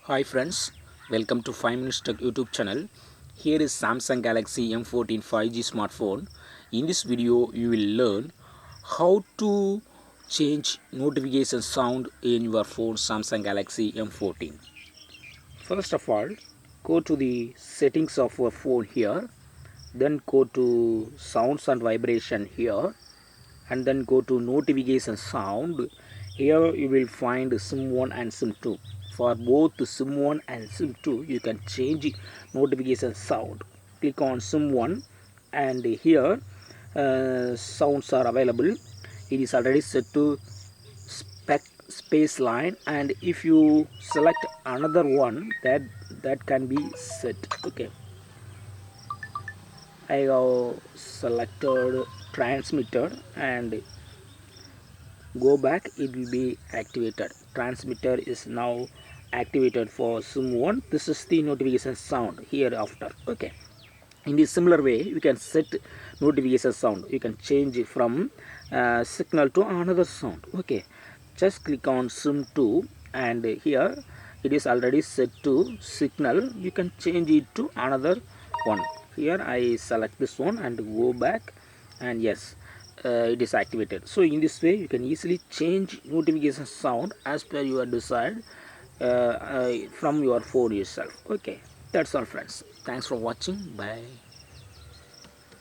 Hi friends, welcome to 5 Minutes Tech YouTube channel. Here is Samsung Galaxy M14 5G smartphone. In this video, you will learn how to change notification sound in your phone Samsung Galaxy M14. First of all, go to the settings of your phone here, then go to sounds and vibration here, and then go to notification sound. Here you will find sim 1 and sim 2. For both sim 1 and sim 2 you can change notification sound. Click on sim 1 and here sounds are available. It is already set to space line, and if you select another one, that can be set. Okay, I have selected transmitter and go back, it will be activated. Transmitter is now activated for sim 1. This is the notification sound here after. Okay, in the similar way you can set notification sound. You can change it from signal to another sound. Okay, just click on sim 2 and here it is already set to signal. You can change it to another one. Here I select this one and go back, and yes, it is activated. So in this way you can easily change notification sound as per your desired from your phone itself. Okay, that's all friends. Thanks for watching. Bye.